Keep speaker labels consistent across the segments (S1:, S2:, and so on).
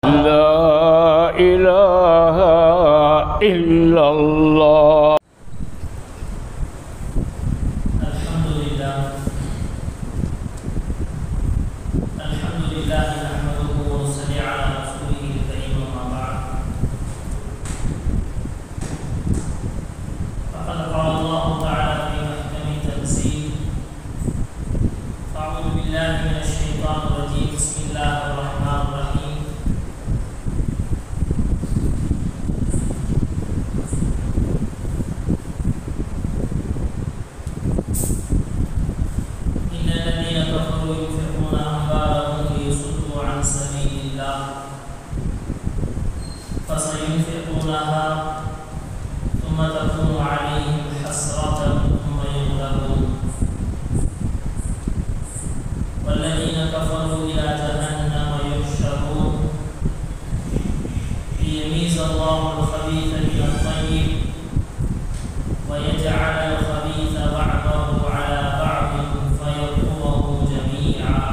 S1: لا إله إلا الله.
S2: الحمد لله نحمده ونصلي على رسوله الكريم وما بعد. فقد قال الله تعالى في محكم تنزيل: أعوذ بالله من الشيطان الرجيم. بسم الله الرحمن الرحيم. إن الذين كفروا ينفقون أموالهم ليصدوا عن سبيل الله فسينفقونها ثم تكون عليهم حسرة ثم يغلبون والذين كفروا إلى جهنم يحشرون ليميز الله الخبيث من الطيب ويجعل الخبيث بعضه على بعض فيركمه جميعا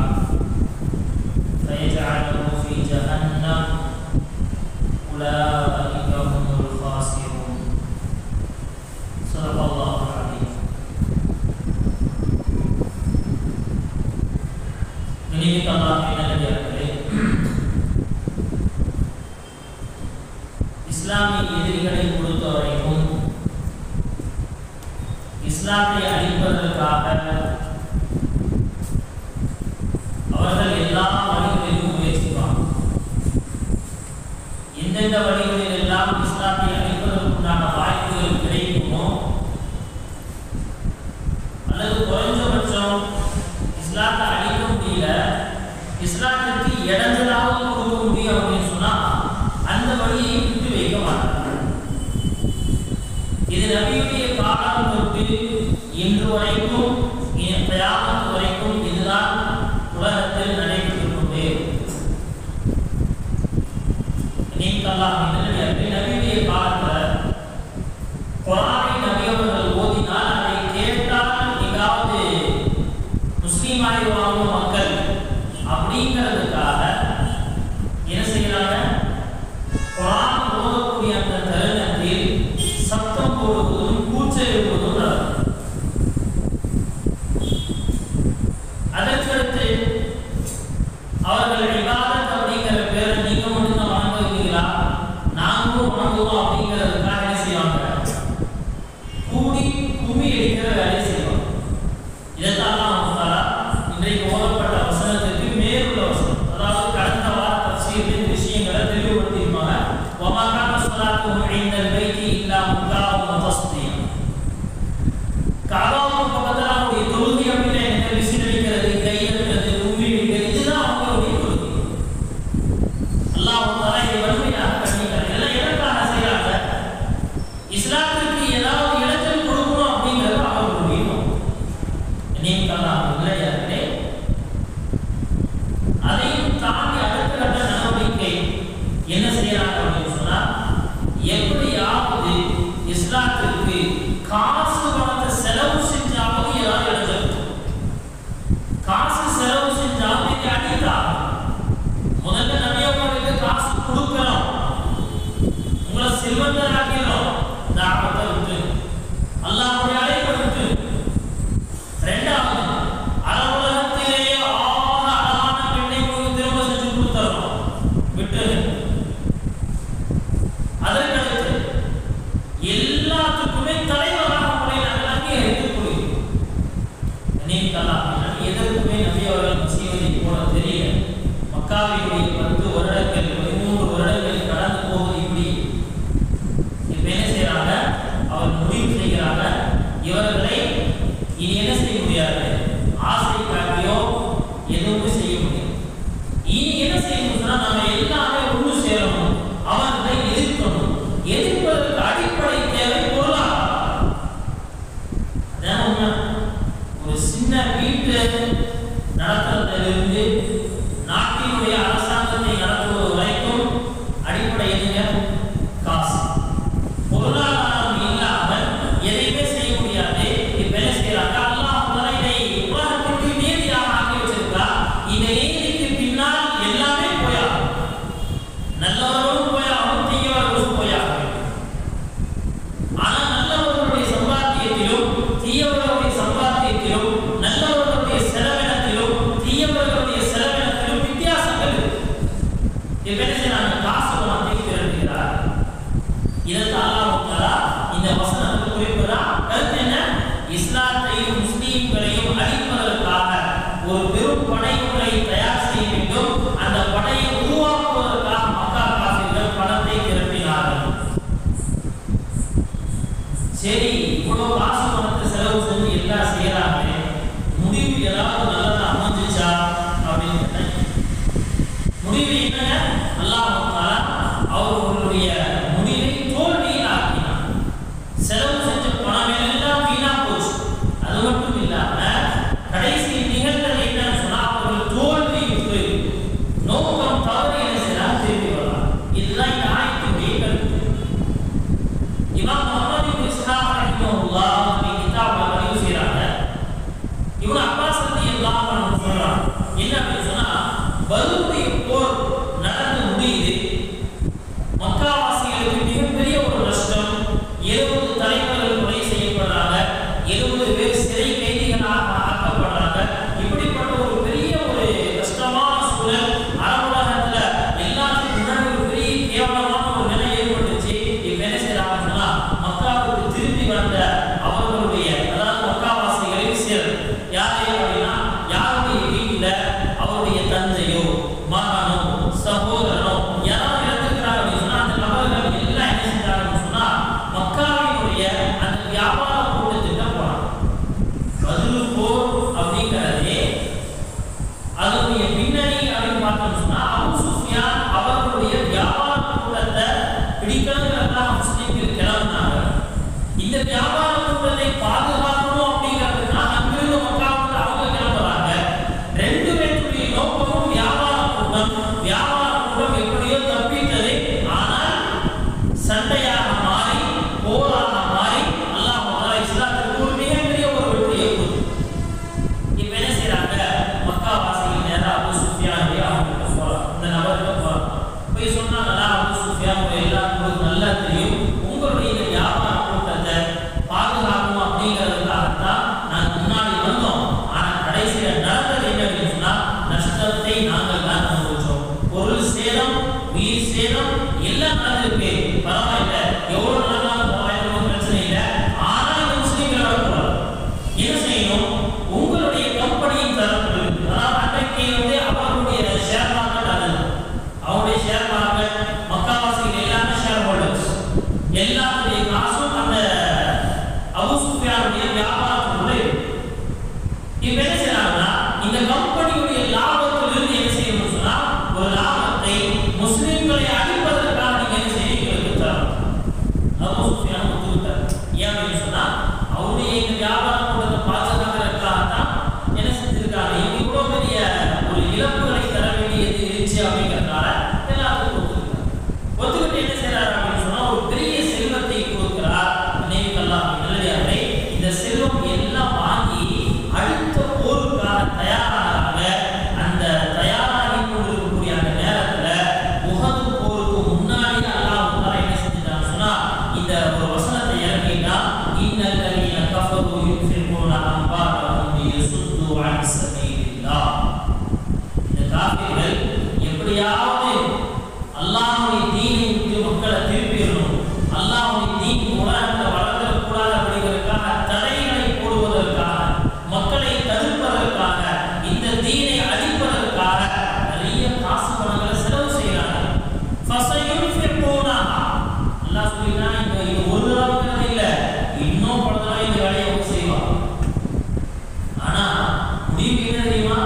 S2: فيجعله في جهنم أولئك هم الخاسرون. صدق الله العظيم. கணிமிக்க அல்லாஹ்வின் நல்லடியார்களே, இஸ்லாமிய எதிரிகளை பொறுத்தவரைக்கும் இஸ்லாத்தை அழிப்பதற்காக அவர்கள் எல்லா வழிகளிலும் முயற்சிப்பாங்க. எந்தெந்த வழிகளில் எல்லாம் இஸ்லாத்தை அழிப்பதற்குண்டான வாய்ப்புகள் கிடைக்குமோ, அல்லது குறைஞ்சபட்சம் இஸ்லாத்தை அழிக்க முடியல, இஸ்லாத்திற்கு இடைஞ்சலாக கொடுக்க முடியும் அப்படின்னு சொன்னா அந்த வழியை விட்டு வைக்க மாட்டாங்க. இது நபியுடைய காலம் தொட்டு இன்று வரைக்கும் கியாமத் வரைக்கும் இதுதான் உலகத்தில் நடைபெற்றுக் கொண்டே நபியுடைய காலத்தில் குர்ஆனை நபி அவர்கள் ஓதினால் அதை கேட்டால் எங்காவது முஸ்லீம் ஆகிடுவாங்க மக்கள் அப்படிங்கிறதுக்காக என்ன செய்யறாங்க? குர்ஆன் ஓதக்கூடிய அந்த தருணத்தில் சத்தம் போடுவதும் கூச்சலிடுவதும் நடக்கும். அதற்கடுத்து அவர்கள் இபாதத் அப்படிங்கிற பேரை நீங்க மட்டும்தான் வணங்குவீங்களா, நாங்களும் வணங்குவோம் அப்படிங்கிறதுக்காக என்ன செய்வாங்க? கூடி கும்மி அடிக்கிற வேலையை செய்வாங்க. இதைத்தான் இன்றைக்கு ஓதப்பட்ட வசனத்திற்கு மேலுள்ள வசனம், அதாவது கடந்த வார தஃசீரின் விஷயங்களை தெளிவுபடுத்தியிருப்பாங்க. وَمَا كَانَ صَلَاتُهُمْ عِندَ الْبَيْتِ إِلَّا مُكَاءً وَتَصْدِيًا. காபாவுக்கு பக்கத்துல அவங்களுடைய தொழுகை அப்படின்னா என்ன? விசிலடிக்கிறது, கையெழுக்கிறது, உம்மி அடிக்கிறது, இதுதான் அவங்களுடைய தொழுகை. அல்லாஹ் தஆலா இதை வலிமையாக பண்ணிட்டார். இதெல்லாம் எதற்காக செய்யறாங்க? இஸ்லாத்திற்கு ஏதாவது இடத்தில் கொடுக்கணும் அப்படிங்கிறது அவர்களுடைய நோக்கம். இல்லையார்களே, அதையும் தாண்டி அடுத்த கட்ட நடவடிக்கை என்ன செய்யறாங்க அப்படின்னு சொன்னா, எப்படியாவது இஸ்லாத்திற்கு காசு பணத்தை செலவு செஞ்சாவது ஏதாவது இடத்துல காசு செலவு செஞ்சாவது அடித்தாங்க. முதல்ல நபியவர்களுக்கு காசு நல்லவர்களும் போயாகும், தீயவர்களும் போயாகும். ஆனால் நல்லவர்களுடைய சம்பாத்தியத்திலும் தீயவர்களுடைய சம்பாத்தியத்திலும் நல்லவர்களுடைய செலவினத்திலும் தீயவர்களுடைய செலவினத்திலும் வித்தியாசங்கள் இருக்கு. நாங்கள் காசு பணத்தை திரட்டுகிறார். இதற்கு அல்லாஹ் தஆலா இந்த வசனத்தை குறிப்பிடுறா. கருத்து என்ன? இஸ்லாத்தையும் முஸ்லீம்களையும் அழிப்பதற்காக ஒரு பெரும் படைகளை தயார் செய்ய வேண்டும். அந்த படையை உருவாக்குவதற்காக மக்கா காஃபிர்கள் பணத்தை திரட்டினார்கள். சரி, இவ்வளவு காசு பணத்தை செலவு செஞ்சு எல்லாம் செய்யறாங்க, முடிவு ஏதாவது நல்லதா அமைஞ்சிச்சா அப்படின்னு முடிவு என்னங்க? அல்லாஹ் தஆலா அவர்களுடைய முடிவை தோல்வியில் ஆக்கினார். செலவு செஞ்ச பணம் எல்லாம் வீணா போச்சு. அது மட்டும் இல்லாம கடைசி நிகழ்ந்தது என்னன்னு சொன்னா அவர்கள் தோல்வியுற்று நோக்கம் தவறி என்ன செய்யலாம் திரும்பி வரலாம். இதுதான் இந்த ஆயத்தினுடைய கருத்து. இமாம் முஹம்மது இப்னு இஸ்ஹாக் ரஹிமஹுல்லாஹ் கிதாபுல பதிவு செய்றாங்க. இப்னு அப்பாஸ் ரலியல்லாஹு அன்ஹு சொல்றாங்க, என்ன அப்படின்னு சொன்னா பத்ருடைய போர் நடந்து முடியுது. மக்காவாசிகளுக்கு மிகப்பெரிய ஒரு நஷ்டம். 70 தலைவர்கள் கொலை செய்யப்படுறாங்க, 70 பேர் சிறை கைதிகளாக ஆக்கப்படுறாங்க. இப்படிப்பட்ட ஒரு பெரிய ஒரு கஷ்டமான சூழல் அரபுலகத்துல எல்லாத்துக்கும் முன்னாடி ஒரு பெரிய கேவலமான ஒரு நிலை ஏற்பட்டுச்சு. இப்ப என்ன செய்யறாங்கன்னா மக்காவுக்கு திரும்பி வந்த அவர்களுடைய, அதாவது மக்காவாசிகளின் சிலர் யாரு அப்படின்னா, யாருடைய வீட்டுல அவருடைய தந்தையோ மகனோ சகோதரனோ யாராவது இறந்துக்கிறாங்க அப்படின்னு சொன்னா அந்த நபர்கள் எல்லாம் என்ன செஞ்சாங்கன்னு சொன்னா மக்காவினுடைய அந்த வியாபார கூட்டத்திட்ட போனாங்க. பத்ரு போர் அப்படிங்கிறதே அதனுடைய பின்னணி அப்படின்னு பார்த்தோம்னு சொன்னா அபூ சுஃபியான் அவர்களுடைய வியாபார கூட்டத்தை பிடிக்கணுங்கிறதுக்காக முஸ்லிம்கள் கிளம்பினாங்க. இந்த வியாபார கூட்டத்தை பாதுகாக்கணும் அப்படிங்கிறதுக்காக அங்கிருந்து மக்காவுக்கு அவங்க கிளம்புறாங்க. ரெண்டு பேருடைய நோக்கமும் வியாபார கூட்டம். வியாபார கூட்டம் எப்படியோ தப்பித்தது. ஆனால் சண்டையாக மாறி போராக மாறி அல்லாஹ் தஆலா இஸ்லாத்துக்கு ஒரு மிகப்பெரிய ஒரு வெற்றியை கொடுத்தார். இப்ப என்ன செய்யறாங்க? மக்காவாசிகள் நேரா அபூ சுஃபியான் அவங்களுக்கு போறாங்க. இந்த நபர்கிட்ட போறாங்க. போய் சொன்னாங்களா, அபூ சுஃபியான் எல்லாருக்கும் நல்லா தெரியும், உங்களுடைய இந்த வியாபார கூட்டத்தை பாதுகாக்கணும் அப்படிங்கிறதுக்காகத்தான் நாங்கள் முன்னாடி வந்தோம். ஆனால் கடைசியில் நடந்தது என்ன அப்படின்னு சொன்னா நஷ்டத்தை நாங்கள் தான் அனுபவிச்சோம். பொருள் சேதம், உயிர் சேதம் எல்லாம் நடந்திருக்கு. பரவாயில்ல, எவ்வளவு நடந்தாலும் பரவாயில்ல, பிரச்சனை இல்லை. ஆனால் இந்த முஸ்லீம்களோட போறாங்க. என்ன செய்யணும்? உங்களுடைய கம்பெனியின் தரப்பு, அதாவது அன்றைக்கு அவர்களுடைய ஷேர் மார்க்கெட், அது அவருடைய ஷேர் மார்க்கெட், மக்காவாசிகள் எல்லாமே ஷேர் ஹோல்டர்ஸ், எல்லாருடைய காசும் அந்த அபூ சுஃபியானுடைய வியாபாரத்துக்குள்ள இருக்கு. இப்ப என்ன செய்யறாங்கன்னா இந்த கம்பெனியுடைய லாபத்திலிருந்து என்ன செய்யணும்னு சொன்னா ஒரு லாபத்தை முஸ்லிம்களை அழிப்பதற்காக நீங்க என்ன செய்யறீங்க? அபூ சுஃபியான் ஒத்துக்கிட்டார். ஏன் அப்படின்னு சொன்னா அவருடைய இந்த வியாபார கூட்டத்தை பாதுகாக்கிறதுக்காக தான் என்ன செஞ்சிருக்காங்க, இவ்வளவு பெரிய ஒரு இழப்புகளை தர வேண்டியது இருந்துச்சு அப்படிங்கிறதுனால எல்லாத்துக்கும் ஒத்துக்கிட்டார். ஒத்துக்கிட்டு என்ன செய்யறாரு அப்படின்னு சொன்னா ஒரு பெரிய செல்வத்தை கொடுக்கிறார். நல்லடியாரை இந்த செல்வம் எல்லாம் வாங்கி அடுத்த போருக்கான தயாராக அந்த தயாராகி கொண்டிருக்கக்கூடிய அந்த நேரத்துல உஹது போருக்கு முன்னாடி அல்லாஹ் தஆலா என்ன செஞ்சான்னு சொன்னா இந்த ஒரு வசனத்தை இறக்கிட்டா, இன்னல் லதீன கஃபரு யுன்ஃபிகூன அம்வாலஹும் லியசுத்து அன் ஸபீலில்லாஹ். இந்த காஃபிர்கள் எப்படியாவது அல்லாஹ்வுடைய தீனை விட்டு மக்களை திருப்பிடணும், அல்லாஹ்வுடைய தீன் உலகத்துல வளர்ந்துடக்கூடாது அப்படிங்கிறதுக்காக தடைகளை போடுவதற்காக, மக்களை தடுப்பதற்காக, இந்த தீனை அழிப்பதற்காக நிறைய காசு பணங்களை செலவு செய்யறாங்க. அல்லாஹ் சொல்லினா இது ஒரு தடவை இல்லை, இன்னும் பல தடவை இந்த வேலையை அவங்க செய்வாங்க. ஆனா முடிவு என்ன தெரியுமா?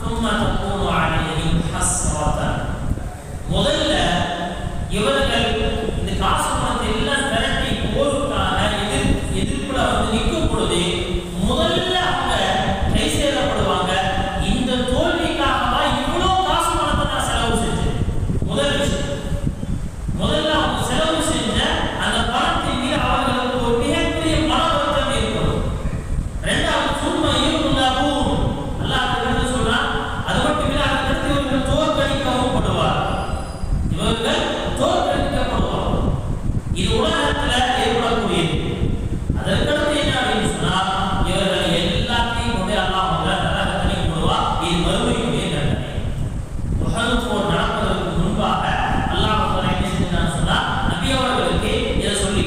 S2: சும்மா தக்கூனு அலைஹிம் ஹஸ்ரத்தன். முதல்ல இவர்கள் இந்த காசு பணத்தை எல்லாம் திரட்டி போருக்காக எதிர்ப்புல நிற்கும் பொழுது முதல்ல அவங்க கை சேதப்படுவாங்க. இந்த தோல்விக்காகவா இவ்வளவு காசு பணத்தை நான் செலவு செஞ்சேன்? முதல் விஷயம், முதல்ல அவங்க செலவு செஞ்ச அந்த பணத்தின் மீது அவர்களுக்கு ஒரு மிகப்பெரிய மன வருத்தம் ஏற்படும். ரெண்டாவது சும்மா இருமுல்லாவும் அல்லாஹ் சொல்றான், அது மட்டும் இல்லை, அதற்கு இவர்கள் தோற்கடிக்கவும் படுவார். இவர்கள் தோற்கடிக்கப்படுவாங்க. இது உலகத்துல ஏற்படக்கூடியது. அதற்கடுத்து என்ன அப்படின்னு சொன்னா, இவர்கள் எல்லாத்தையும் கொண்டு அல்லாஹ் நரகத்திலே போடுவா. இது மறுமைக்குரிய தண்டனை. உஹது போர் நடப்பதற்கு முன்பாக அல்லாஹ் என்ன செஞ்சான்னு சொன்னா, நபி அவர்களுக்கு இதை சொல்லி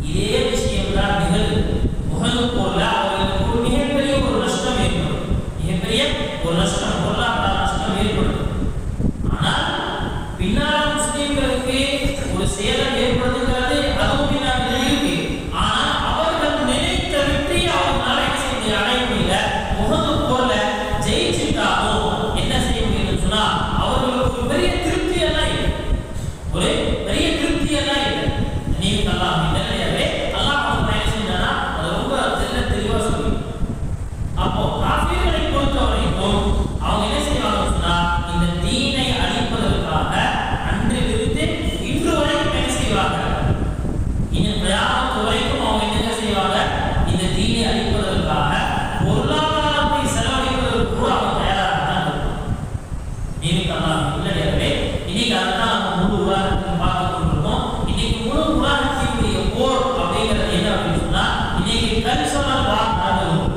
S2: இதே விஷயம் தான் நிகழ்வு. உஹது போர்ல அவர்களுக்கு ஒரு மிகப்பெரிய ஒரு நஷ்டம் ஏற்படும். மிகப்பெரிய ஒரு நஷ்டம், பொருளாதார நஷ்டம் ஏற்படும். ஆனால் பின்னால் முஸ்லிம்களுக்கு ஒரு சேதம் ஏற்படுகிறது. அதுவும் பின்னால் இருக்கு. ஆனால் அவர்கள் நினைத்த வெற்றி அவர்களால் என்ன செய்ய அடைய முடியல. உஹது போர்ல ஜெயிச்சுட்டாலும் என்ன செய்ய முடியும்னு சொன்னா, அவர்களுக்கு ஒரு பெரிய திருப்தி எல்லாம் இல்லை. ஒரு பெரிய திருப்தி எல்லாம் இல்லை. நீங்க அல்லாஹ் இல்லையாவே அல்லாஹ் என்ன செஞ்சானா அது ரொம்ப தெளிவா சொல்லி. அப்போ காஃபிர்களை பொறுத்தவரைக்கும் அவங்க என்ன செய்வாங்கன்னு சொன்னா, இந்த தீனை அழிப்பதற்காக அன்றிலிருந்து இன்று வரைக்கும் என்ன செய்வாங்க, இன்னும் கியாமத் வரைக்கும் அவங்க என்ன செய்வாங்க, இந்த தீனை அழிப்பதற்காக பொருளாதாரத்தை செலவழிப்பதற்கு கூட அவங்க தயாராக தான் இருப்பாங்க. நீங்க அல்லாஹ் இல்லையாவே இன்னைக்கு அதுதான் நம்ம முழு உலகத்தையும் பார்த்து கொண்டிருக்கோம். இன்னைக்கு முழு உலகத்தினுடைய போர் அப்படிங்கிறது என்ன அப்படின்னு சொன்னா, இன்னைக்கு கல்ச்சரல் வார் நடந்து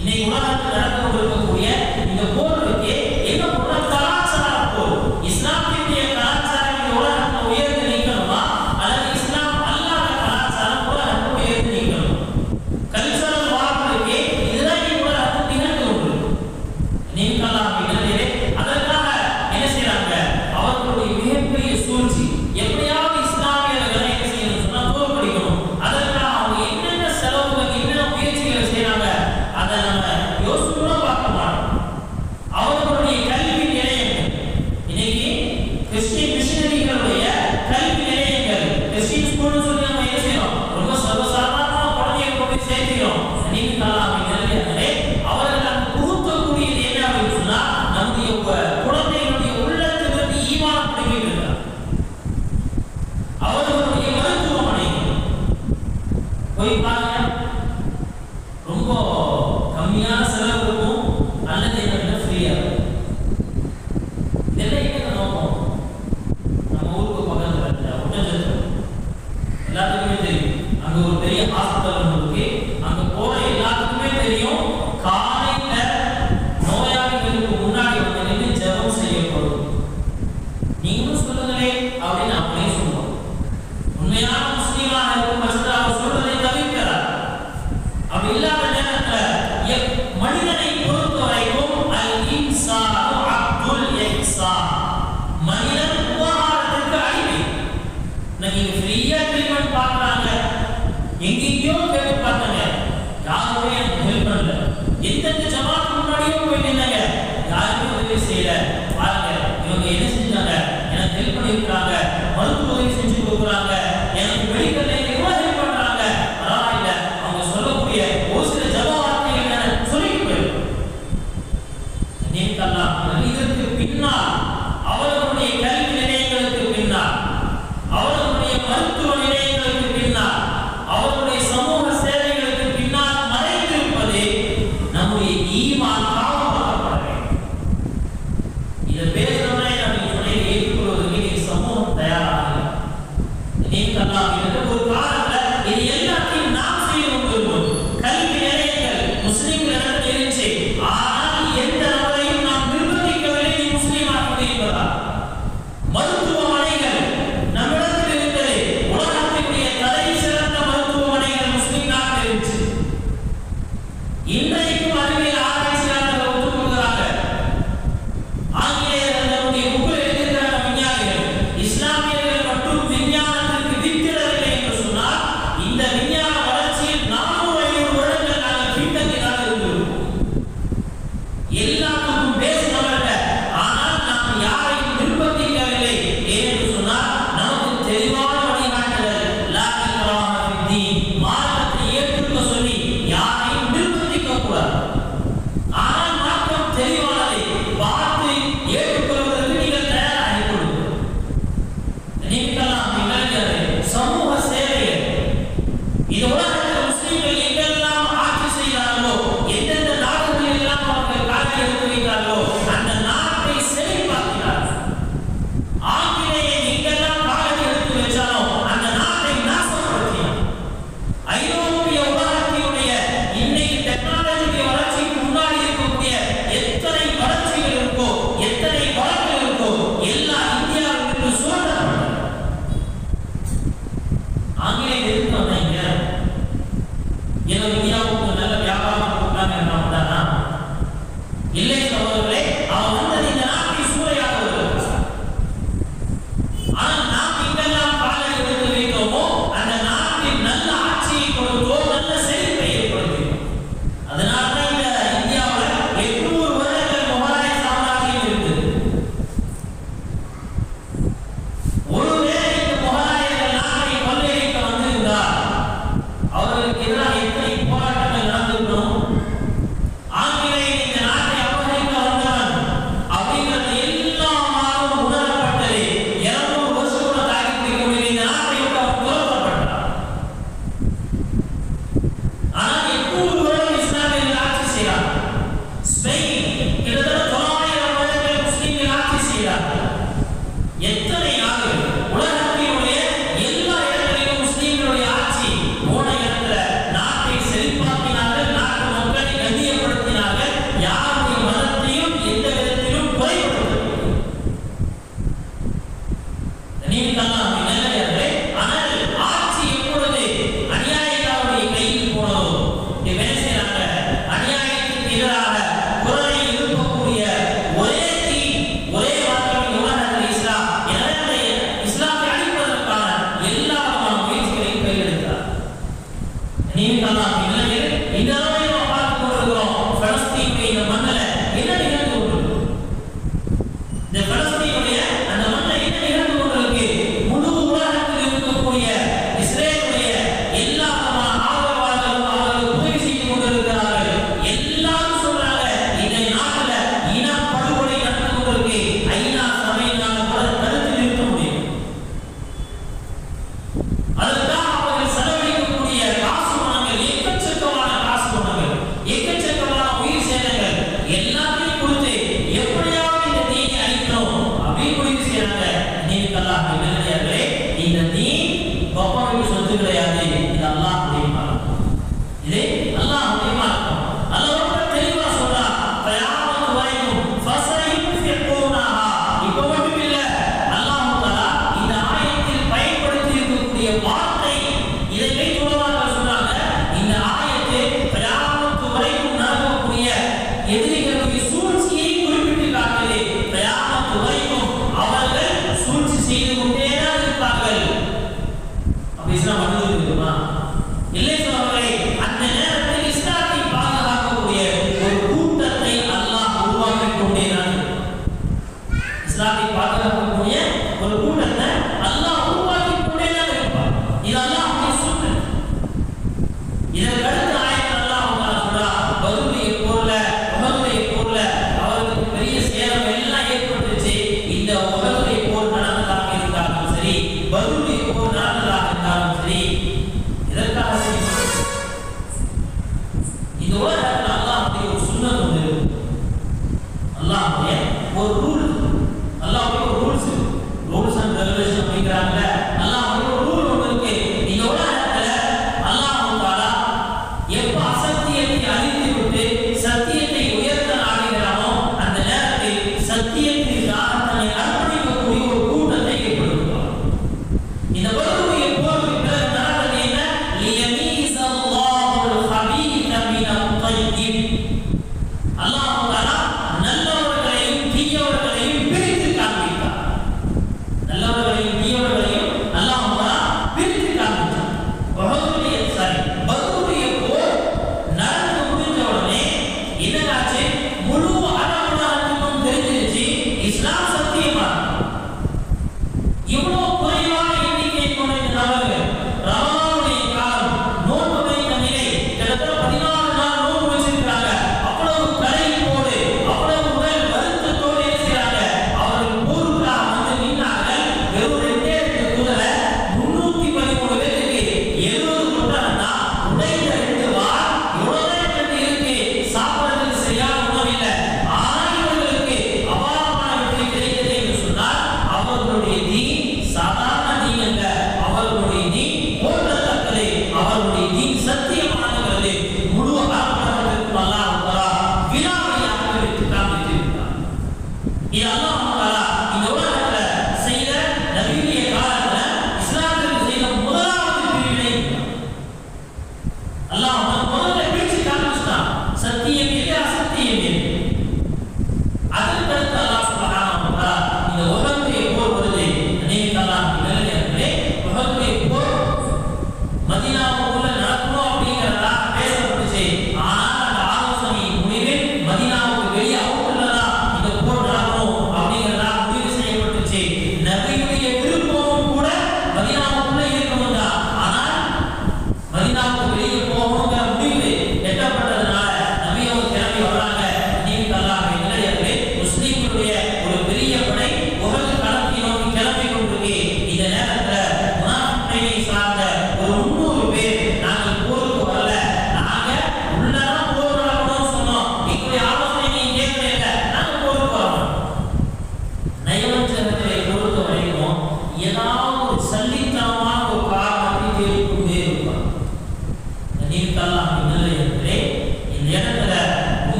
S2: இன்னைக்கு உலகத்தில் நடந்து கொண்டிருக்கக்கூடிய இந்த போர் இருக்கு. என்ன போற கலாச்சார போர். இஸ்லாமிய கலாச்சாரம் இந்த உலகத்தில் உயர்ந்து நிற்கணுமா, அல்லது இஸ்லாம் அல்லாத கலாச்சாரம் உலகத்தில் உயர்ந்து நிற்கணும்? கல்ச்சரல் வார் இருக்கு. இதுதான் இந்த உலகத்தில் நிகழ்ந்து கொண்டிருக்கு. நீங்க அதற்காக என்ன செய்யறாங்க, அவர்களுடைய மிகப்பெரிய சூழ்ச்சி எப்படியாவது இஸ்லாமியர்களை என்ன செய்யணும் சொன்னா தோற்கடிக்கணும். அதற்காக அவங்க என்னென்ன செலவுகள் என்னென்ன முயற்சிகளை செய்யறாங்க அதை நம்ம யோசிச்சு பார்க்க மாட்டோம். அவர்களுடைய கல்வி நிலையங்கள் இன்னைக்கு கிறிஸ்டியன் மிஷனரிகளுடைய கல்வி நிலையங்கள், கிறிஸ்டியன் ஸ்கூல்னு சொல்லி நம்ம என்ன செய்யறோம், ரொம்ப சர்வசாதாரணமா குழந்தைகளை கொண்டு சேர்க்கிறோம். நீங்க அவர்கள் அங்கு புகுத்தக்கூடியது என்ன அப்படின்னு சொன்னா, நம்முடைய குழந்தைகளுடைய உள்ளத்திலிருந்து ஈமான் பிடிக்கிறார். அவர்களுடைய மருத்துவமனை போய் பாருங்க, ரொம்ப கம்மியான செலவு இருக்கும், அல்லது என்ன ஃப்ரீயா இருக்கும். இதெல்லாம் என்ன நோக்கம்? நம்ம ஊருக்கு பக்கத்தில் ஒட்டஞ்சத்திரம் எல்லாத்துக்குமே தெரியும். அங்க ஒரு பெரிய ஹாஸ்பிட்டல் இருக்கு. அங்க போற எல்லாத்துக்குமே தெரியும், காலையில நோயாளிகளுக்கு முன்னாடி வந்து நின்று ஜெபம் செய்யப்படும். நீங்களும் சொல்லுங்களே அப்படின்னு அப்படியே சொல்லுவோம். உண்மையான முஸ்லீமாக இருக்கும் பட்சத்தில் அவர் சொல்றதை தவிர்க்கிறார். அப்படி இல்லாத நேரத்தில் மனிதனை பொறுத்தவரைக்கும் அல் இன்சானு அப்துல் இஹ்சான், மனிதன் உபகாரத்திற்கு அடிமை. நீங்க ஃப்ரீயா ட்ரீட்மெண்ட் பார்க்கறாங்க, எங்கேயோ கேட்டு பார்த்தாங்க, யாருமே எனக்கு ஹெல்ப் பண்ணல. எந்தெந்த ஜமாத்துக்கு முன்னாடியும் போய் நின்னாங்க, யாருமே உதவி செய்யல. பாருங்க இவங்க என்ன செஞ்சாங்க, எனக்கு ஹெல்ப் பண்ணிருக்காங்க, மருத்துவ உதவி செஞ்சு கொடுக்குறாங்க, எனக்கு மெடிக்கல்ல எவ்வளவு ஹெல்ப் பண்றாங்க. பரவாயில்ல, அவங்க சொல்லக்கூடிய ஒரு சில ஜப வார்த்தைகள் சொல்லிட்டு போயிடும். இதற்கு பின்னால் அவர்களுடைய கல்வி நிலையங்களுக்கு பின்னால், அவர்களுடைய மருத்துவ நிலையங்களுக்கு பின்னால், அவர்களுடைய சமூக சேவைகளுக்கு பின்னால் மறைந்திருப்பது நம்முடைய ஈமான் காவல்படுத்தப்பட வேண்டும். இதை பேசுறவனே அப்படின்னு சொல்லி ஏற்றுக்கொள்வதற்கு நீ சமூகம் தயாராக நீங்கள் ஒரு காலத்தில் இது எல்லாத்தையும் நாம் செய்து கொண்டிருப்போம். கல்வி நிலையங்கள் முஸ்லிம்களிடம் இருந்துச்சு. ஆனால் எந்த நபரையும் நாம் நிர்பந்திக்கவில்லை நீ முஸ்லீமாக இருக்கிறதா. மருத்துவமனைகள் நம்மிடத்தில் இருந்தது. உலகத்தினுடைய தலை சிறந்த மருத்துவமனைகள் முஸ்லிம் நாட்டில் இருந்துச்சு. இன்றைக்கும் அறிவியல் ஆராய்ச்சியாளர்கள் ஒத்துக்கொள்கிறாங்க. ஆங்கிலேயர்கள் நம்முடைய புகழ் எழுதுகிற விஞ்ஞானிகள் இஸ்லாமியர்கள் மற்றும் விஞ்ஞானத்திற்கு வித்திடவில்லை என்று சொன்னால் நல்லவர்களையும் தீயவர்களையும்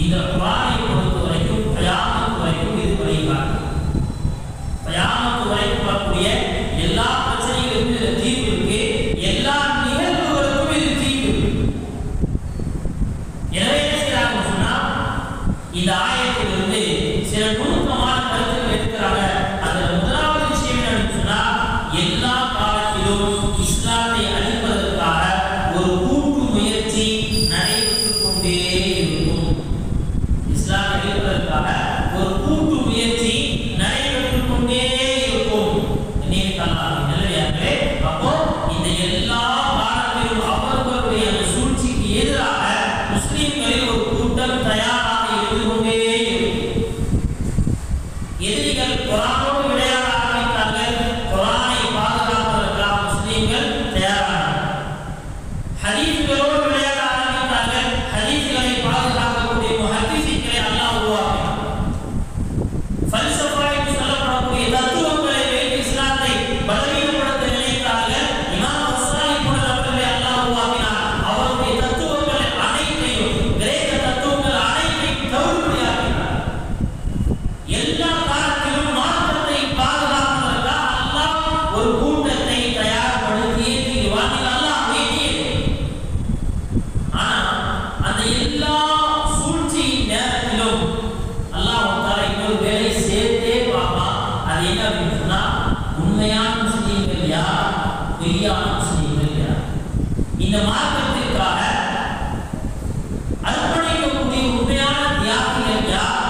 S2: இந்த குர்ஆனை பொறுத்த வரைக்கும் கியாமத் வரைக்கும் இது வழிகாட்டு. கியாமத் வரைக்கும் வரக்கூடிய எல்லா பிரச்சனைகளுக்கும் இது தீர்வு இருக்கு, எல்லா நிகழ்வுகளுக்கும் இது தீர்வு இருக்கு. எனவே என்ன செய்யறாங்க சொன்னா, இந்த ஆயத்திலிருந்து சில நுணுக்கமான கருத்துக்கள் எடுக்கிறாங்க. அதுல முதலாவது விஷயம் என்னன்னு சொன்னா, எல்லா காலத்திலும் இஸ்லாத்தை அழிப்பதற்காக ஒரு கூட்டு முயற்சி நடைபெற்றுக் கொண்டே இருக்கும். இஸ்லாத்தை அழிப்பதற்காக ஒரு கூட்டு முயற்சி நடைபெற்றுக் கொண்டே இருக்கும். அப்போ இந்த எல்லா காலத்திலும் அவர்களுடைய சூழ்ச்சிக்கு எதிராக முஸ்லிம்களில் ஒரு கூட்டம் தயாராக இருந்து கொண்டே இருக்கும். எதிரிகள் குர்ஆனோடு விளையாட ஆரம்பித்தார்கள். குர்ஆனை பாதுகாப்பதற்காக முஸ்லிம்கள் தயாரானார்கள். ஹதீஸ்களோடு விளையாட ஆரம்பித்தார்கள். ஹதீஸ்களை பாதுகாக்கக்கூடிய முஹத்திஸீன்களை அல்லாஹ் உருவாக்கினார். ஃபல்சஃபா என்று சொல்லப்படக்கூடிய தத்துவங்களை வைத்து இஸ்லாத்தை பலவீனப்படுத்த நினைத்தார்கள். இமாம் ஹஸ்ஸாலி போன்றவர்களை அல்லாஹ் உருவாக்கினார். அவருடைய தத்துவங்கள் அனைத்தையும், கிரேக்க தத்துவங்கள் அனைத்தையும் தவிர்ப்படியாக்கினார். எல்லா காலத்திலும் மார்க்கத்தை பாதுகாப்பதற்காக அல்லாஹ் ஒரு கூட்டத்தை தயார்படுத்தியே தீர்வான். அல்லாஹ் வேண்டியது. ஆனா அந்த எல்லா சூழ்ச்சி நேரத்திலும் அல்லாஹ் இன்னொரு வேலை சேர்த்தே பார்ப்பான். அது என்ன அப்படின்னு சொன்னா, உண்மையான முஸ்லீம்கள் யார், பொய்யான முஸ்லீம்கள் யார், இந்த மார்க்கத்திற்காக அர்ப்பணிக்கக்கூடிய உண்மையான தியாகிகள் யார்,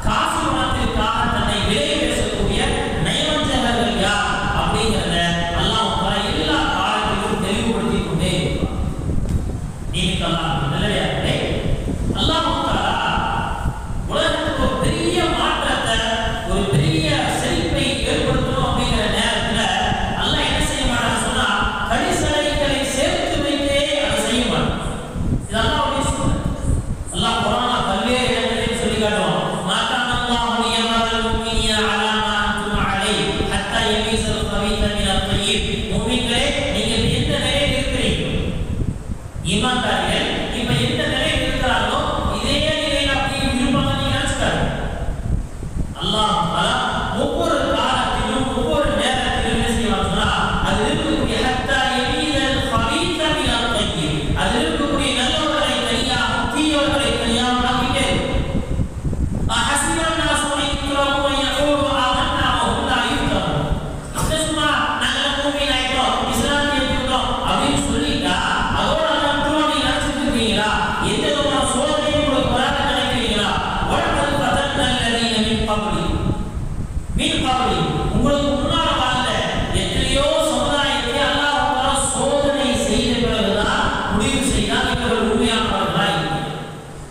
S2: காசு பணத்திற்காக தன்னை விலை பேசக்கூடிய நயவஞ்சகர்கள் யார் அப்படிங்கிறத அல்லாஹ் எல்லா காலத்திலும் தெளிவுபடுத்திக் கொண்டே இருப்பான். நிலையாகவே அல்லாஹ் உலகத்துக்கு ஒரு பெரிய மாற்றத்தை, ஒரு பெரிய செழிப்பை ஏற்படுத்தணும் அப்படிங்கிற நேரத்தில் அல்லாஹ் என்ன செய்ய மாட்டான்னு சொன்னா, கடிசலைகளை சேர்த்து வைத்தே அதை செய்ய மாட்டான். இதெல்லாம் அப்படி சொல்றேன். அல்லாஹ் குர்ஆன்ல பல்வேறு இடங்களில் சொல்லி காட்டுவான். மாகான அல்லாஹ் லியமதல் முஃமினீன அலா மா அன்தும் அலைஹி ஹத்தா யமீஸல் கபீஸ மினல் தய்யிப். முஃமின்களே, நீங்கள் எந்த நிலையில் இருக்கிறீங்க, ஈமான்தாரிகள் இப்ப எந்த நிலையில் இருக்கிறார்களோ இதே நிலையில் அப்படியே இருப்பாங்க நீங்க நினைச்சுக்காரு. அல்லாஹ் ஒவ்வொரு காலத்திலும் ஒவ்வொரு நேரத்திலும் என்ன செய்வாங்கன்னா, அது இருக்கக்கூடிய ஹத்தா யமீஸல் கபீஸ மினல் தய்யிப், அது இருக்கக்கூடிய நல்லவர்களை தனியாக தீயவர்களை தனியாக ஆக்கிட்டே அஹஸிபன் நாஸ் யுக்ரமு யகூலு ஆமன்னா வஹும் லா யுஃதரூன். சும்மா நாங்கள் மூமின் ஆயிட்டோம், இஸ்லாம் ஏற்றுக்கிட்டோம் அப்படின்னு சொல்லிட்டா அதோட நீங்க நினைச்சிட்டு இருக்கீங்களா? எந்த விதமான சோதனையும் உங்களுக்கு வராத நினைக்கிறீங்களா? வலகத் ஃபதன்னா அல்லதீன மின் கப்லி உங்களுக்கு முன்னால வாழ்ந்த எத்தனையோ சமுதாயத்தை அல்லாஹ் தஆலா சோதனை செய்த பிறகுதான் முடிவு செய்தால் இவர்கள் உண்மையானவர்களாய்.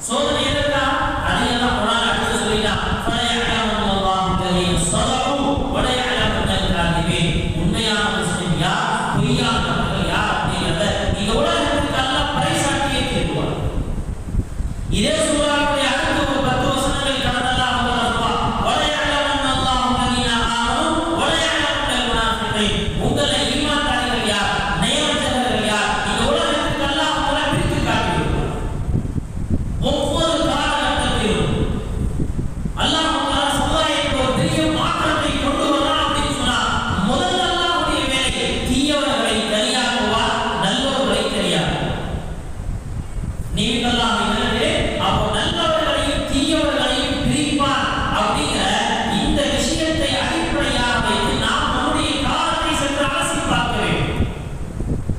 S2: சோதனை எதற்கா? அதையெல்லாம் குர்ஆன் அடுத்து சொல்லிட்டான். ஃபயஅலமுல்லாஹு அல்லதீன ஸதகு வ யஅலமுல் காதிபீன். உண்மையான முஸ்லிம் யார், பொய்யானவர்கள் யார் அப்படிங்கறத இந்த உலகத்துக்கு அல்லாஹ் பறைசாற்றியே தீர்வார். இதே சூராவுடைய அடுத்த ஒரு 10 வசனங்கள் கடந்த அல்லாஹ் சொல்வார், வ யஅலமுல்லாஹு அல்லதீன ஆமனு வ யஅலமுல் முனாஃபிகீன். உங்களை ஈமான்தாரிகள் யார், நயவஞ்சகர்கள் யார், இந்த உலகத்துக்கு அல்லாஹ் அவங்களை பிரித்து காட்டியிருக்கிறார். ஒவ்வொரு காலகட்டத்திலும் அல்லாஹ் சமுதாயத்தில் ஒரு பெரிய மாற்றத்தை கொண்டு வரலாம் அப்படின்னு சொன்னா, முதல்ல அல்லாஹ்வுடைய வேலை தீயவர்களை தனியாக்குவார், நல்லவர்களை தனியாக்குவார். நீங்கள்லாம் அப்போ நல்லவர்களையும் தீயவர்களையும் பிரிப்பார் அப்படிங்கிற இந்த விஷயத்தை அடிப்படையாக வைத்து நாம் நம்முடைய காலத்தை சென்று அலசி பார்க்க வேண்டும்.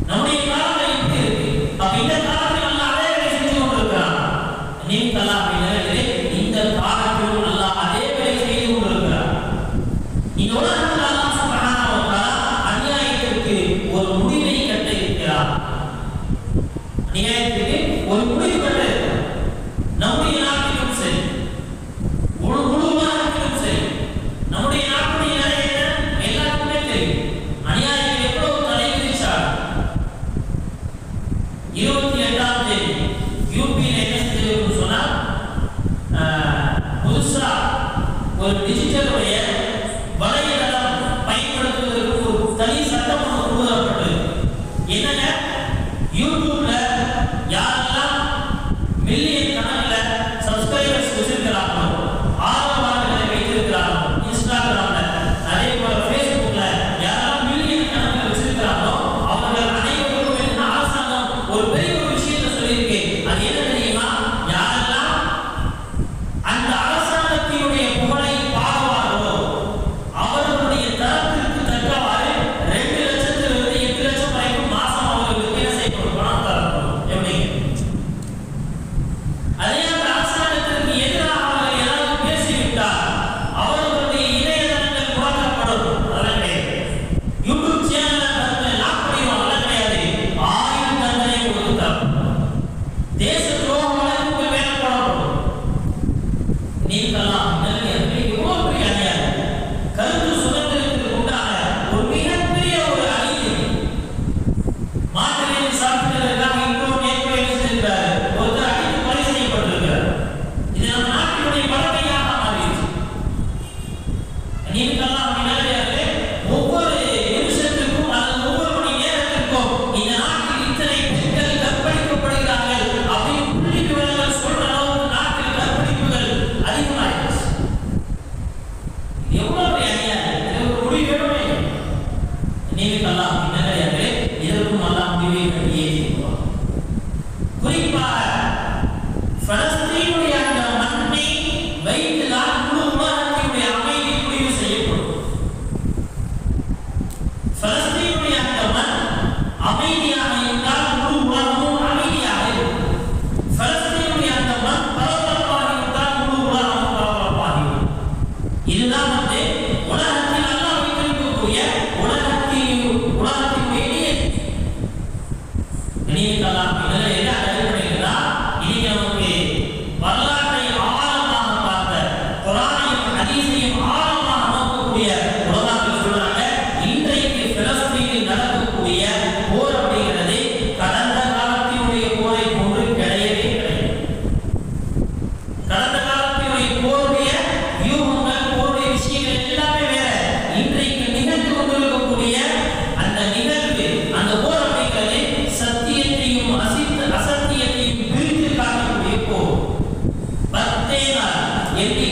S2: நம்முடைய காலங்கள் எப்படி இருக்கு? அப்ப இந்த காலத்தில் அல்லாஹ் அதே வேலை செஞ்சு கொண்டிருக்கிறான். நீங்கள்லாம் இந்த காலத்திலும் அல்லாஹ் அதே வேலை செய்து கொண்டிருக்கிறார். இந்த உலகத்தில் அல்லாஹ் சுப்ஹானஹு வ தஆலா அநியாயத்திற்கு ஒரு முடிவை கட்ட இருக்கிறார். அநியாயத்திற்கு ஒரு முடிவு கட்ட இருக்கிறார். நம்முடைய நாட்டிலும் சரி, முழு உலகத்திலும் சரி, நம்முடைய நாட்டுடைய நிலை என்ன எல்லாருக்குமே தெரியும். அநியாயத்தில் எவ்வளவு தலை விரிச்சார். 28ஆம் தேதி யூபியில் என்ன செஞ்சதுன்னு சொன்னா, புதுசா ஒரு டிஜிட்டல் வலைதளம் பயன்படுத்துவதற்கு ஒரு தனி சட்டம் கொண்டு வரப்பட்டது. என்னங்க, யூடியூப்ல யாரெல்லாம் மில்லியன் கணக்கில் சப்ஸ்கிரைப் மாட்டினை சாப்பிட்டதற்காக இன்னொரு நேர்மை சென்றார். ஒருத்தர் அடித்து கொலை செய்யப்பட்டிருக்கிறார். இது நம்ம நாட்டினுடைய பழமையாக மாறிடுச்சு. நீங்கெல்லாம் நிலையாகவே ஒவ்வொரு நிமிஷத்திற்கும் அல்லது ஒவ்வொரு மணி நேரத்திற்கும் இந்த நாட்டில் இத்தனை பெண்கள் கற்பழிக்கப்படுகிறார்கள் அப்படின்னு புள்ளி விவரங்கள் சொல்ற அளவுக்கு நாட்டில் கற்பழிப்புகள் அதிகமாயிடுச்சு. எவ்வளவு அநியாயம்! இது ஒரு முடிவு வேணுமே. நீங்கெல்லாம் நிலையாகவே இதற்கும் எல்லாம் முடிவை கட்டியே செய்வோம். குறிப்பாக பலஸ்தீனுடைய அந்த மண்ணை வைத்துதான் முழு உலகத்தினுடைய அமைதி முடிவு செய்யப்படும். பலஸ்தீனுடைய அந்த மண் அமைதியாக இருந்தால் முழு உலகமும் அமைதியாக இருக்கும். பலஸ்தீனுடைய அந்த மண் பரபரப்பாக இருந்தால் முழு உலகமும் பரபரப்பாக இருக்கும். இதுதான் உலகத்தில் அல்லாஹ் வைத்திருக்கக்கூடிய உலகத்தினுடைய நீங்களாம் இதனை என்ன அடிப்படையிலா இன்னைக்கு நமக்கு வரலாற்றை ஆழமாக பார்த்த குர்ஆனையும் ஹதீஸையும் ஆழமாக நோக்கக்கூடிய உலகத்தில் சொல்றாங்க, இன்றைக்கு பிலஸ்தீனில் நடக்கக்கூடிய போர் அப்படிங்கிறது கடந்த காலத்தினுடைய போரை போன்று கிடையவே கிடையாது. கடந்த காலத்தினுடைய போருடைய வியூகங்கள், போருடைய விஷயங்கள் எல்லாமே வேற. இன்றைக்கு நிகழ்ந்து கொண்டிருக்கக்கூடிய அந்த நிகழ்வு, அந்த போர் அப்படிங்கிறது சத்தியத்தையும் அசத்தியத்தையும் பிரித்து காட்டக்கூடிய போர். 10 நாள்,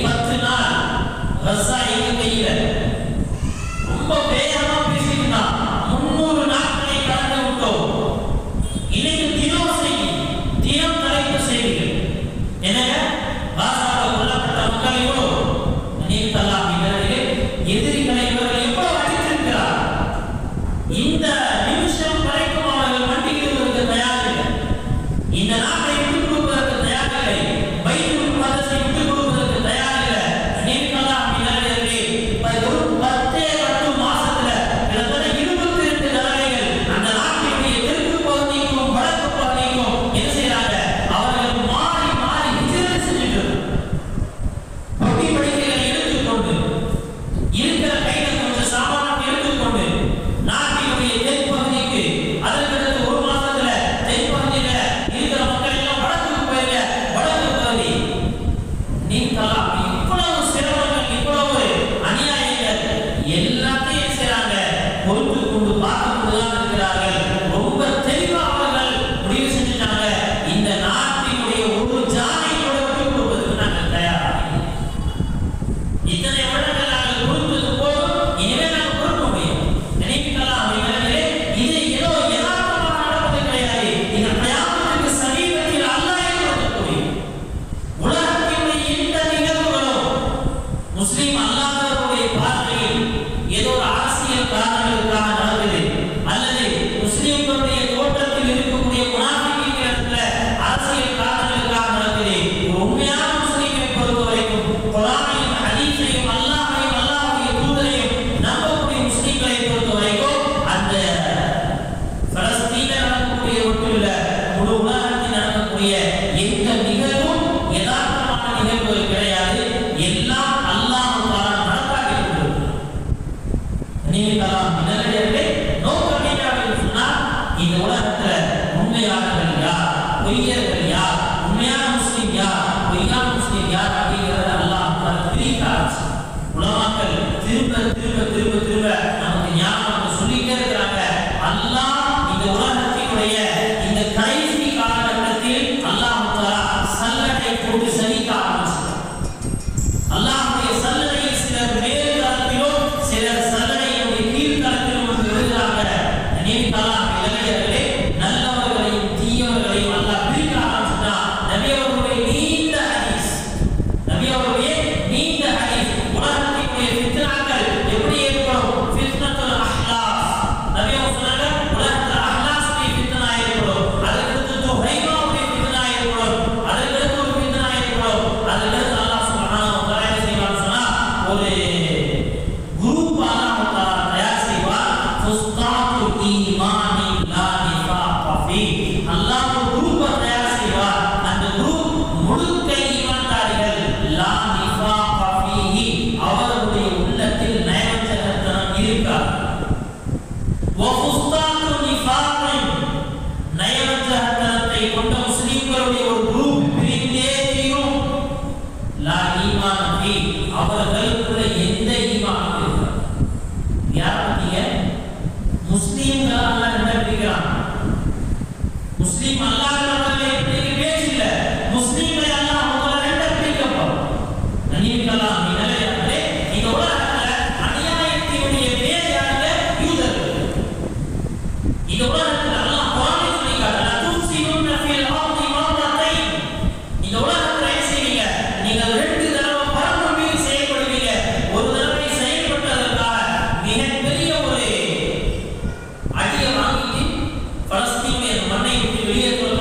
S2: 10 நாள் கஸா எங்க கையில ரொம்ப வேகமா பேசினா 300 நாட்களை கடந்து விட்டோம். இன்னைக்கு தினம் தலைப்பு செய்திகள் என்னங்க, காசாவில் கொல்லப்பட்ட மக்கள் எவ்வளோ, நீங்களாம் எதிரிகளை இவர்கள் எவ்வளவு அடித்திருக்கிறார். இந்த நிமிஷம் வரைக்கும் அவர்கள் மண்டிக்கிறதுக்கு தயாரில்லை. இந்த நாட்டை விட்டுக் கொடுப்பதற்கு தயாரில்லை. பைபிள் மதத்தை விட்டுக் கொடுப்பதற்கு தயாரில்லை. நீங்களாம் ஒரு 10 மாசத்துல கிட்டத்தட்ட 22 தடவைகள் அந்த நாட்டினுடைய தெற்கு பகுதிக்கும் வடக்கு பகுதிக்கும் என்ன செய்யறாங்க, அவர்கள் மாறி மாறி ஹிஜ்ரத் செஞ்சுட்டு பட்டி படிக்கைகளை எடுத்துக்கொண்டு இருக்கிற கையில கொஞ்சம் சாமான் எடுத்துக்கொண்டு நாட்டினுடைய தென்பகுதிக்கு, அதற்கு 1 மாசத்துல தென்பகுதியில இருக்கிற மக்கள் எல்லாம் வடக்கு போயிருக்க. வடக்கு பகுதி நீங்களாம் இவ்வளவு சிரமங்கள், இவ்வளவு அநியாயங்கள் எல்லாத்தையும் செய்றாங்க. பொறுத்து கொண்டு பார்த்து கொண்டுதான் இருக்கிறார்கள். ரொம்ப தெளிவா அவர்கள் முடிவு செஞ்சுட்டாங்க, இந்த நாட்டினுடைய ஒரு ஜாதியோட விட்டுக் கொடுப்பதற்கு நாங்கள் தயாராக இல்லை. இத்தனை வருடங்கள் நாங்கள் கொடுத்தது போதும், இனிமேல் நாங்கள் கொடுக்க முடியும். நினைக்கலாம் இது ஏதோ யதார்த்தமாக நடப்பது கிடையாது. இந்த கயாமத்துக்கு சமீபத்தில் அல்லாஹ் ஏற்படுத்தக்கூடிய உலகத்தினுடைய எந்த நிகழ்வுகளும் முஸ்லிம் அல்லாதவருடைய பார்வையில் ஏதோ ஒரு அரசியல் காரணங்களுக்காக நடக்குது, அல்லது முஸ்லிம்களுடைய தோற்றத்தில் இருக்கக்கூடிய முனாஃபிக்குகளிடத்துல அரசியல் காரணங்களுக்காக நடக்குது. ஒரு உண்மையான முஸ்லிமை பொறுத்த வரைக்கும் குர்ஆனையும் ஹதீஸையும் அல்லாஹ்வையும் அல்லாஹ்வுடைய தூதரையும் நம்பக்கூடிய முஸ்லிம்களை பொறுத்த வரைக்கும் அந்த பலஸ்தீனில் நடக்கக்கூடிய ஒன்றும் இல்லை, முழு உலகத்தில் நடக்கக்கூடிய எந்த நிகழ்வும் யதார்த்தமான நிகழ்வுகள் கிடையாது. எல்லாம் அல்லாஹ் நடத்தாக இருக்கிறது. நீங்களாம் நிலையிலே நோக்கம் என்ன சொன்னால், இந்த உலகத்துல உண்மையாளர்கள் யார், பொய்யர்கள் யார், உண்மையான முஸ்லிம் யார், பொய்யான முஸ்லிம் யார் அப்படிங்கிறத அல்லாஹ் பிரிக்க ஆரம்பிச்சு உலமாக்கள் திரும்ப திரும்ப திரும்ப திரும்ப நமக்கு ஞாபகம் சொல்லிட்டே இருக்கிறாங்க. அல்லாஹ் இந்த உலகத்தினுடைய இந்த கடைசி காலகட்டத்தில் அல்லாஹ் சல்லடை போட்டு சலிக்க ஆரம்பிச்சார். அல்லாஹ்வுடைய சல்லடையில் சிலர் மேல் தளத்திலும் சிலர் சல்லடையுடைய கீழ் தளத்திலும் விழுகிறாங்க. நீங்களாம் இளைஞர்களே நல்லவர்களையும் தீயவர்களையும் அல்லாஹ் பிரிக்க முஸ்லிம் அல்லாதவர்களை பற்றி பேச்சில்ல. முஸ்லிம்களை அல்லாஹ் முதல்ல ரெண்டா பிரிக்கப்படும். நனிமிக்கலாம் நிலையாலே இந்த உலகத்துல அநியாயத்தினுடைய வேலையாக யூதர்கள். இந்த உலகத்துல அல்லாஹ் குர்ஆனில் சொல்லியிருக்கார், லா துஃப்ஸிதுன ஃபில் அர்தி மர்ரத்தைன். இந்த உலகத்துல என்ன செய்வீங்க? நீங்கள் ரெண்டு தடவை பரம்பரை செயல்படுவீங்க. ஒரு தடவை செயல்பட்டதற்காக மிகப்பெரிய ஒரு அடியை வாங்கிட்டு பலஸ்தீனுடைய மண்ணை விட்டு வெளியேற்றுவது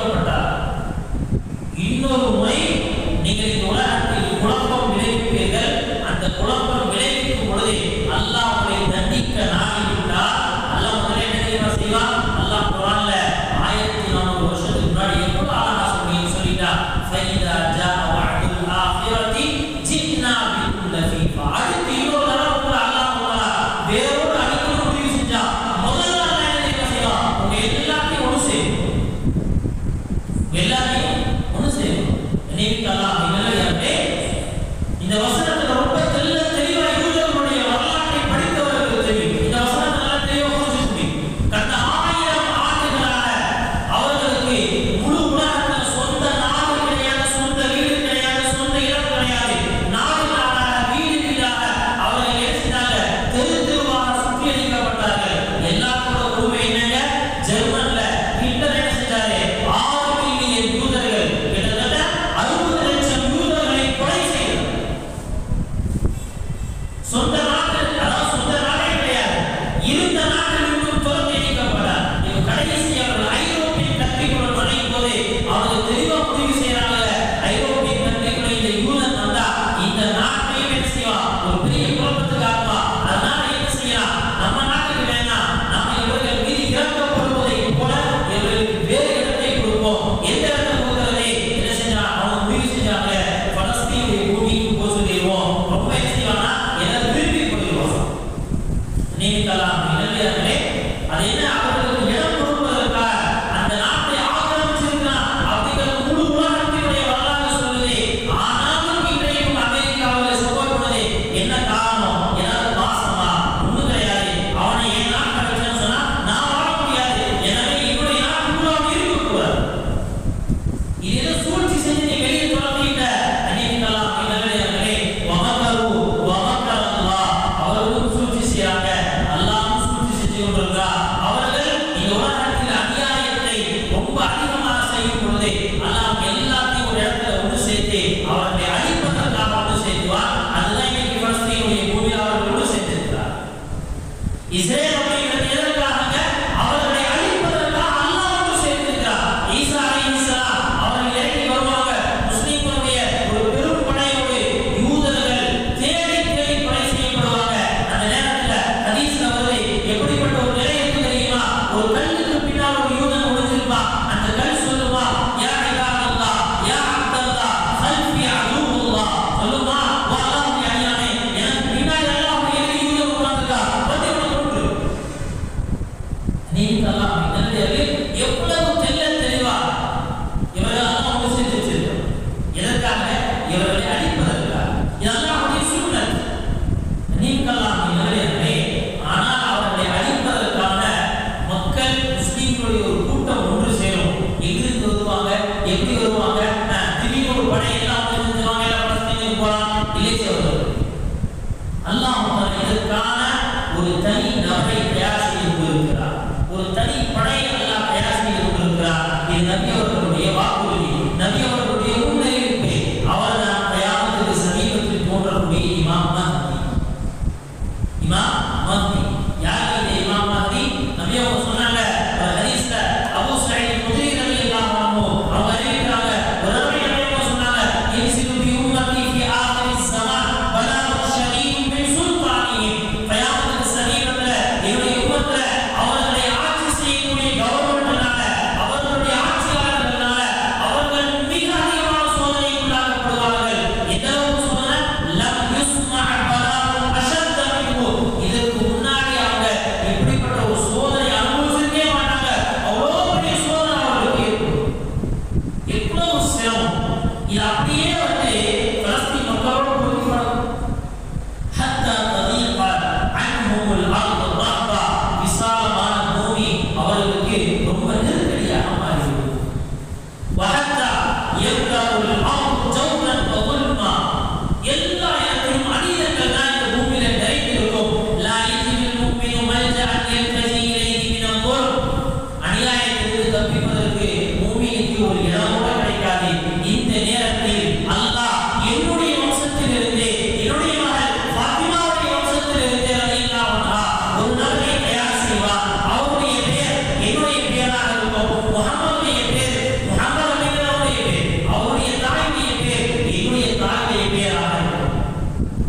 S2: ஒரு இடம் கூட கிடைக்காது. இந்த நேரத்தில் அல்லாஹ் என்னுடைய வம்சத்தில் இருந்து என்னுடைய மகள் ஃபாத்திமாவுடைய வம்சத்தில் இருந்து ரலியல்லாஹு அன்ஹா ஒரு நபரை தயார் செய்வார். அவருடைய பெயர் என்னுடைய பெயராக இருக்கும். முஹம்மதுடைய பெயர் முஹம்மது நபிகளுடைய பெயர், அவருடைய தாயுடைய பெயர் என்னுடைய தாயுடைய பெயராக இருக்கும்.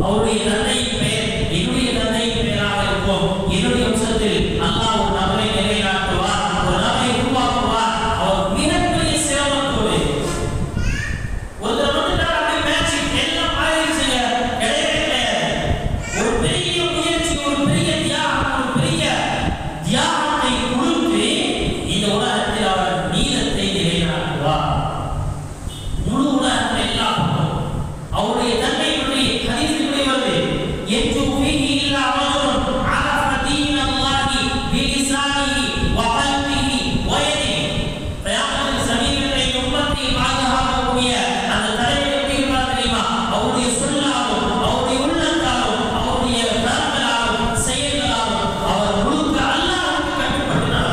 S2: அவருடைய தந்தையின் பெயர் என்னுடைய தந்தையின் பெயராக இருக்கும். என்னுடைய வம்சத்தில் அல்லாஹ் ஒரு நபரை நிலைநாட்டுவார், ஒரு நபரை உருவாக்குவார். அவர் மிகப்பெரிய சிரமத்தோடு ஒருத்தர் வந்துட்டார், அப்படி மேட்சிங் எல்லாம் ஆயிடுச்சுங்க, கிடையவே கிடையாது. ஒரு பெரிய முயற்சி, ஒரு பெரிய தியாகம், ஒரு பெரிய தியாகத்தை கொடுத்து இந்த உலகத்தில் அவர் நீதத்தை நிலைநாட்டுவார். முழு உலகத்தில் எல்லாம் அவருடைய தன்மை பற்றி ஹதீஸில் வருது. என்ஜு ஃபீஹி இல்லா ரஜுலுன் அரஃப தீன அல்லாஹி பிலிசானிஹி வ கல்பிஹி வ யதிஹி. கயாமத் சமீபத்தை உம்மத்தை பாதுகாக்கக்கூடிய அந்த தலைவர் எப்படி இருப்பார் தெரியுமா? அவருடைய சொல்லாலும் அவருடைய உள்ளத்தாலும் அவருடைய கரங்களாலும் செயல்களாலும் அவர் முழுக்க அல்லாஹ்வுக்கு கட்டுப்பட்டார்.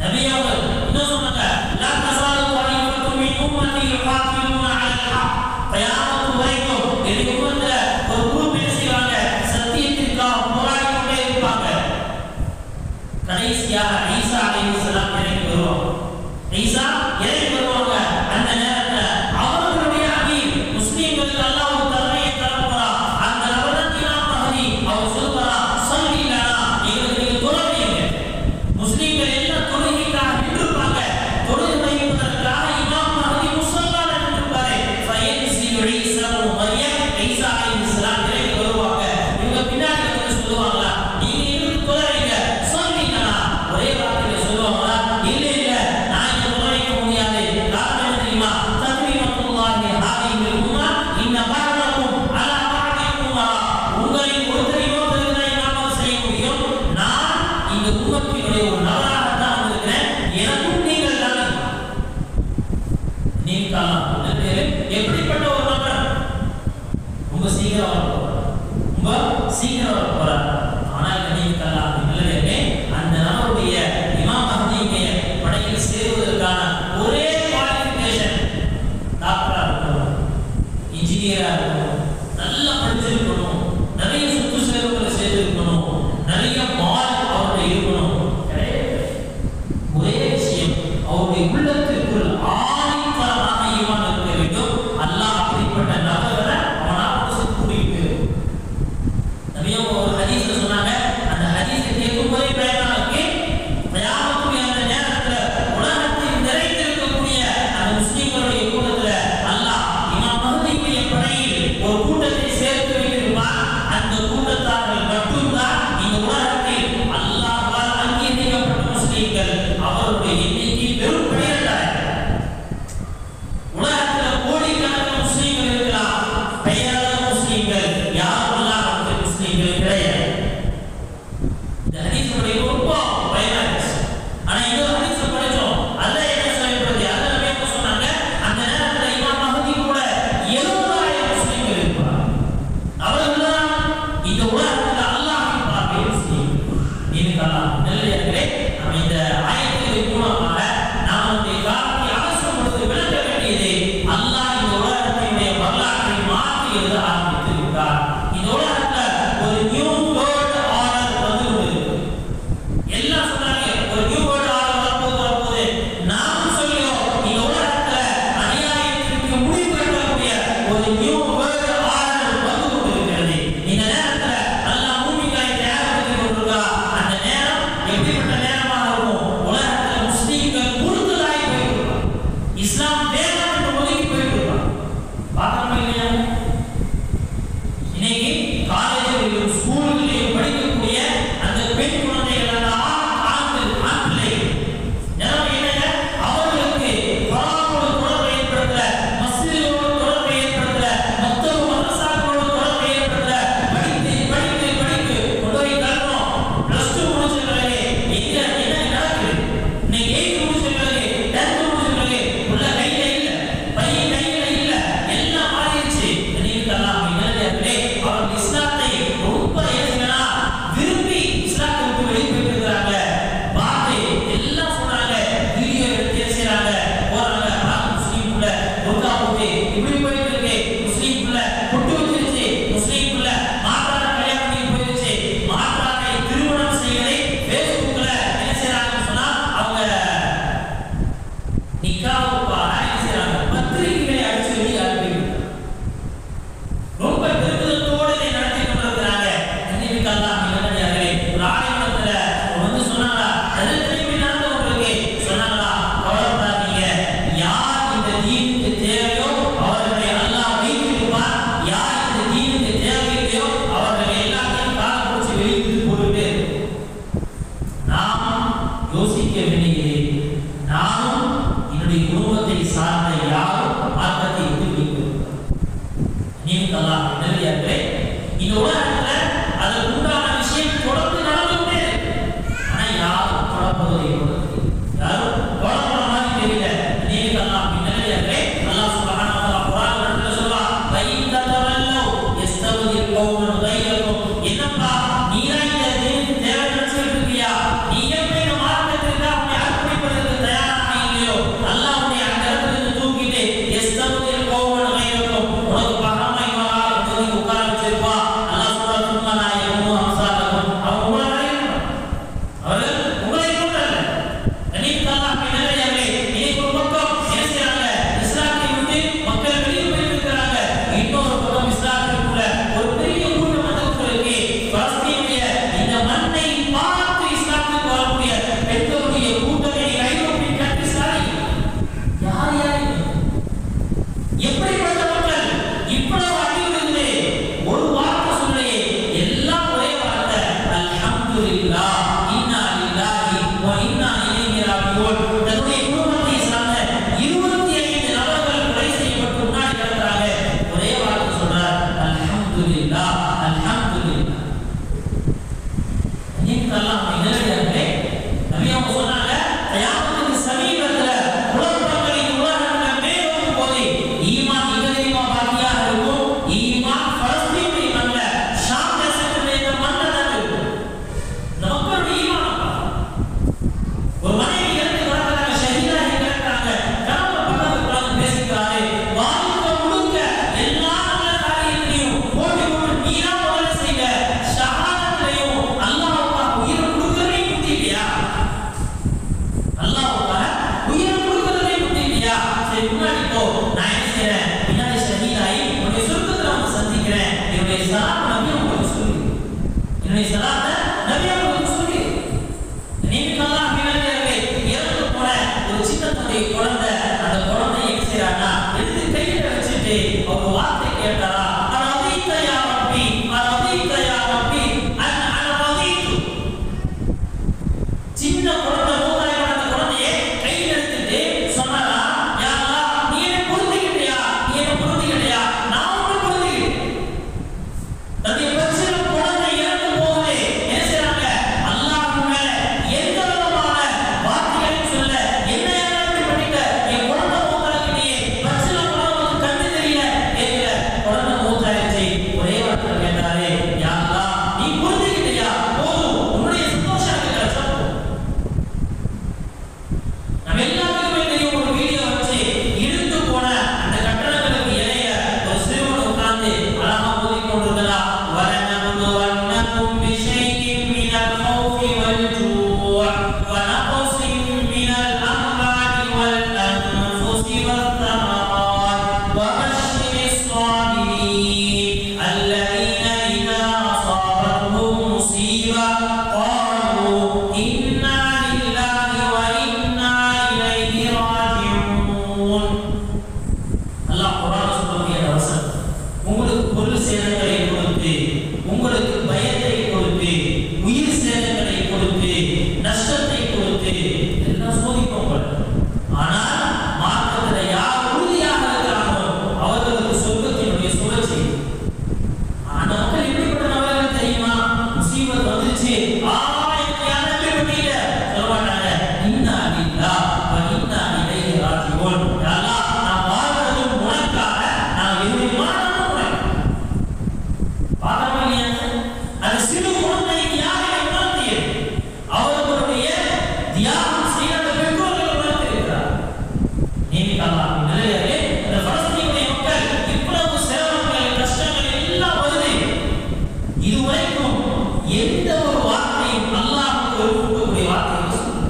S2: நபி அவர்கள் இன்னும் சொன்னாங்க, லா தஸாலு தைஃபத்து மின் உம்மத்தி யுகாத்திலூன அலல் ஹக். கயாமத் வரைக்கும் இந்த உம்மத்துல ஒரு குரூப் என்ன செய்வாங்க? சத்தியத்திற்காக போராடி கொண்டே இருப்பாங்க. கடைசியாக ஈசா அலைஹிஸ்ஸலாம் இறங்கி வருவாங்க. ஈசா இறங்கி வருவாங்க. அந்த நேரத்துல அவர்களுடைய அமீர் முஸ்லிம்களுக்கு அல்லாஹ் ஒரு தலைமையை தரப்போறார். அந்த நபர் இமாம் மஹதி. அவர் சொல்றார், ஸல்லி லனா, எங்களுக்கு நீங்க தொழுவீங்க. முஸ்லிம்கள் எல்லாம் தொழுகைக்காக நின்றுப்பாங்க. தொழுகை வைப்பதற்காக இமாம் மஹதி முஸல்லால நின்றுப்பாரு. ஃபயன்ஸிலு ஈசா இப்னு மர்யம், ஈசா அலைஹிஸ்ஸலாம் இறங்கி வருவாங்க. இவங்க பின்னாடி வந்து சொல்லுவாங்க, நீங்க இருந்து தொழுவீங்க, ஸல்லி லனா. ஒரே வார்த்தையில சொல்லுவாங்களா? இல்ல இல்ல, நான் இங்க தொழுவைக்க முடியாது. காரணம் என்ன தெரியுமா? தக்ரீமத்துல்லாஹி ஹாதிஹில் உம்மா இன்ன பஅதகும் அலா பஅதின் உம்மரா. உங்களில் ஒருத்தரை இன்னொருத்தருக்கு இமாமத் செய்ய முடியும். நான் இந்த உம்மத்தினுடைய ஒரு நபராக தான் வந்திருக்கிறேன். எனக்கும் நீங்கள் தான் நீக்கலாம். எப்படிப்பட்ட ஒரு நபர்? ரொம்ப சீக்கிரம் வரப்போறார், ரொம்ப சீக்கிரம் வரப்போறார். ஆனால் நீக்கலாம் இல்லவே அந்த நபருடைய இமாம் மஹதியுடைய படையில் சேருவதற்கான ஒரே குவாலிஃபிகேஷன் டாக்டரா இருக்கணும், இன்ஜினியரா இருக்கணும், நல்லா படிச்சிருக்கணும், நிறைய சுற்று சேவைகளை செய்திருக்கணும், நிறைய மால் அவருடைய இருக்கணும். ஒரே விஷயம், அவருடைய உள்ளத்திற்குள் ஆணித்தரமாக ஈமான் இருக்க வேண்டும். அல்லாஹ் அப்படிப்பட்ட நபரை அவனாக கூட்டிட்டு நபியும் ஒரு ஹதீஸ்ல சொன்னாங்க. அந்த ஹதீஸை கேட்கும் போதே பயமா இருக்கு. கயாமத்துடைய அந்த நேரத்துல உலகத்தில் நிறைந்திருக்கக்கூடிய அந்த முஸ்லிம்களுடைய கூட்டத்துல அல்லாஹ் இமாம் மஹதியுடைய படையில் ஒரு கூட்டத்தை சேர்த்து வைத்திருப்பார். அந்த கூட்டத்தார்கள் மட்டும்தான் இந்த உலகத்தில் அல்லாஹ்வால் அங்கீகரிக்கப்பட்ட முஸ்லிம்கள். அவருடைய எண்ணிக்கை வெறும் 12 சரி முன்னாடி போ, நான் என்ன செய்றேன், பின்னாடி ஷஹீதாயி உன்னுடைய சொர்க்கத்துல வந்து சந்திக்கிறேன். என்னுடைய சலாம் நபி உங்களுக்கு சொல்லு, என்னுடைய சலாத்தை நபி உங்களுக்கு சொல்லு. நீங்கெல்லாம் பின்னாடி இறந்து போன ஒரு சின்னத்துடைய குழந்தை, அந்த குழந்தை என்ன செய்யறாங்கன்னா எடுத்து கையில வச்சுட்டு ஒரு வார்த்தை கேட்டாரா, அரதீத யா ரப்பி, அரதீத யா ரப்பி, அரதீது. சின்ன குழந்தை மூதாயிரம் அந்த குழந்தையை கையில் எடுத்துட்டு சொன்னாரா, யா அல்லாஹ் நீ என்ன பொருந்திக்கிட்டியா, நீ என்ன பொருந்திக்கிட்டியா, நான் உன்னை பொருந்திக்கிட்டேன். தன்னுடைய பச்சில குழந்தை இறந்து போகுது, என்ன செய்றாங்க, அல்லாஹ்வின் மேல எந்த விதமான வார்த்தைகளையும் சொல்ல, என்ன யாராவது பண்ணிட்ட, என் குழந்தை மூத்தாகிட்டியே, பச்சில குழந்தை கண்ணு தெரியல, கேட்கல, குழந்தை மூத்தாயிடுச்சு. ஒரே வார்த்தை கேட்டாரு, யா அல்லாஹ் நீ பொருந்திக்கிட்டியா, போதும், உன்னுடைய சந்தோஷம் எனக்கு கிடைச்சா போதும். நம்ம எல்லாத்துக்குமே தெரியும், ஒரு வீடியோ வச்சு இழுத்து போன அந்த கட்டடங்களுக்கு இடையில ஒரு சிறுவன் உட்கார்ந்து அழகா ஓதிக் கொண்டிருக்கிறார். وَلَنَبْلُوَنَّكُمْ بِشَيْءٍ مِّنَ الْخَوْفِ وَالْجُوعِ وَنَقْصٍ مِّنَ الْأَمْوَالِ وَالْأَنفُسِ وَالثَّمَرَاتِ وَبَشِّرِ الصَّابِرِينَ الَّذِينَ إِذَا أَصَابَتْهُم مُّصِيبَةٌ قَالُوا إِنَّا لِلَّهِ وَإِنَّا إِلَيْهِ راجعون. அல்லாஹ் குர்ஆன் சொல்லக்கூடிய அந்த வசனம், உங்களுக்கு பொருள் சேதங்களை கொடுத்து, உங்களுக்கு பயத்தை கொடுத்து, உயிர் சேதங்களை கொடுத்து, நஷ்டத்தை கொடுத்து எல்லாம் சோதிப்போம். ஆனால் மார்க்கத்துல யார் உறுதியாக இருக்கிறார்களோ அவர்களுக்கு சொர்க்கத்தினுடைய சுழற்சி. அந்த மக்கள் எப்படிப்பட்ட நபர்கள் தெரியுமா, முசீபத் வந்துச்சு, எனக்கு யாரும் பண்ணிட்ட சொல்ல மாட்டாங்க, இன்னா லில்லாஹ் வ இன்னா இலைஹி ராஜிஊன். யா அல்லாஹ் நான் வாழ்றது உனக்காக, நான் என்னுடைய மரணமும் உனக்கு. பாத்தமா இல்லையா, அந்த சிறு குழந்தைக்கு யாரை உணர்த்தியது, அவர்களுடைய தியாகம் செய்த அந்த பெற்றோர்கள் உணர்த்தியிருக்கிறார். நீங்களாம் நிலையிலே இந்த பலஸ்தீனுடைய மக்கள் இவ்வளவு சிரமங்கள் கஷ்டங்கள் எல்லாம் வருது, இதுவரைக்கும் எந்த ஒரு வார்த்தையும் அல்லாஹ்வுக்கு ஒப்புக்கூடிய வார்த்தையை சொல்லல.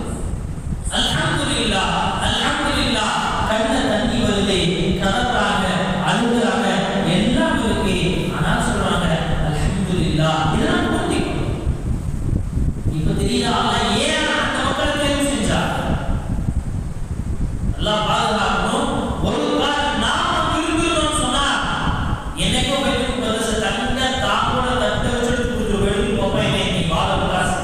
S2: அல்ஹம்துலில்லாஹ் அல்ஹம்துலில்லாஹ், கண்ண தண்ணி வருது, கதறாங்க, அழுகுறாங்க, எல்லாம் இருக்கு. ஆனால் சொல்றாங்க அல்ஹம்துலில்லாஹ். இதெல்லாம் புரிஞ்சுக்கணும். இப்ப தெரியுதா அல்லாஹ் ஏன் அந்த மக்களை தேர்வு செஞ்சார்? அல்லாஹ் பாதுகாக்கணும். ஒரு காலம் நாம விரும்புகிறோம்னு சொன்னா என்னைக்கோ போயிட்டு பிரதேச தங்க தாங்கோட தட்டை வச்சுட்டு கொடுத்து வெளியே போப்பேன், நீ வாழ காசு.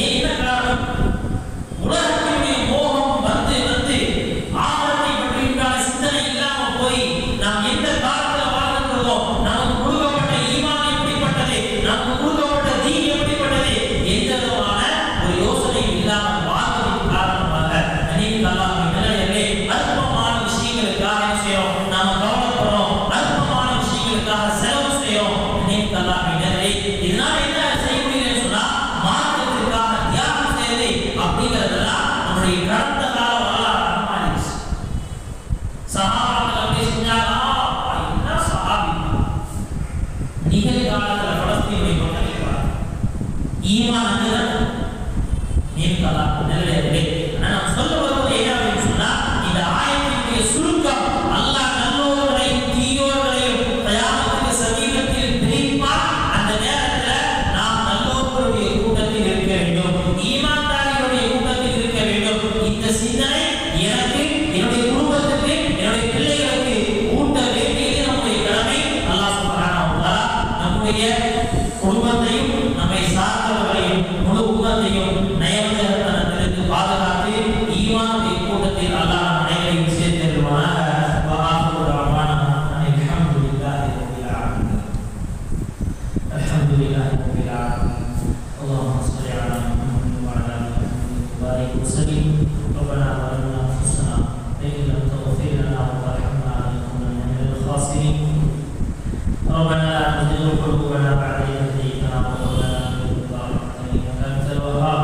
S2: ஏன் என்ன காரணம்? உலகத்தினுடைய மோகம் வந்து வந்து ஆகத்தை பற்றிய சிந்தனை இல்லாம போய் நாம் எந்த காலத்துல வாழ்கிறதோ, நமக்கு கொடுக்கப்பட்ட ஈமான் எப்படிப்பட்டது, நமக்கு கொடுக்கப்பட்ட தீன் எப்படிப்பட்டது, எந்த விதமான ஒரு யோசனையும் இல்லாமல் வாழ்வதற்கு காரணமாக அநேக அல்லாஹ்வின் நிலையிலே அற்பமான விஷயங்களுக்காக என்ன செய்யறோம், நாம கவலைப்படுறோம், அற்பமான விஷயங்களுக்காக செலவு செய்யறோம். அநேக அல்லாஹ்வின் நிலை இதனால என்ன செய்ய முடியுதுன்னு சொன்னா, மார்க்கத்திற்காக தியாகம் செய்வது அப்படிங்கிறதெல்லாம் நம்முடைய கடந்த கால வரலாறு மாறிடுச்சு. சஹாபாக்கள் அப்படி செஞ்சாங்க, என்ன சஹாபி நிகழ்காலத்துல பலஸ்தீனை கொண்டிருக்கிறார். ஈமான் அதுதான் நீங்களா நிலையிலே. நான் சொல்ல வருவது என்ன அப்படின்னு சொன்னா, இந்த ஆயத்தினுடைய சுருக்கம், அல்லாஹ் நல்லோர்களையும் தீயோர்களையும் கயாமத்துக்கு சமீபத்தில் பிரிப்பார். அந்த நேரத்துல நாம் நல்லோர்களுடைய கூட்டத்தில் இருக்க வேண்டும், ஈமான்தாரிகளுடைய கூட்டத்தில் இருக்க வேண்டும். இந்த சிந்தனை எனக்கு, என்னுடைய குடும்பத்துக்கு, என்னுடைய பிள்ளைகளுக்கு ஊட்ட வேண்டியது நம்முடைய கடமை. அல்லாஹ் சுப்ஹானஹு வ தஆலா நம்முடைய குடும்பத்தையும் நம்மை சார்ந்தவர்களையும் முழு உலகத்தையும் நயவஞ்சகத்தனத்திலிருந்து பாதுகாத்து ஈமானுடைய கூட்டத்தில் அல்லாஹ் அனைவரையும் சேர்த்திருவானாக. வஆஹிரு தஅவானா அல்ஹம்துலில்லாஹி ரப்பில் ஆலமீன். அல்ஹம்துலில்லாஹி ரப்பில் ஆலமீன். அல்லாஹும்ம ஸல்லி அலா முஹம்மத் வ அலா ஆலி முஹம்மத் வ பாரிக் வ சல்லிம். ரப்பனா ظلمنا أنفسنا وإن لم تغفر لنا وترحمنا لنكونن من الخاسرين. ربنا لا تزغ قلوبنا بعد إذ هديتنا وهب لنا من لدنك رحمة إنك أنت الوهاب.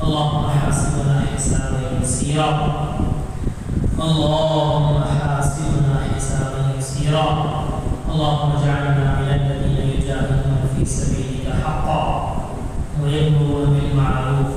S2: اللهم حاسبنا حسابا يسيرا، اللهم حاسبنا حسابا يسيرا. اللهم اجعلنا من الذين يجاهدون في سبيلك حقا ويأمرون بالمعروف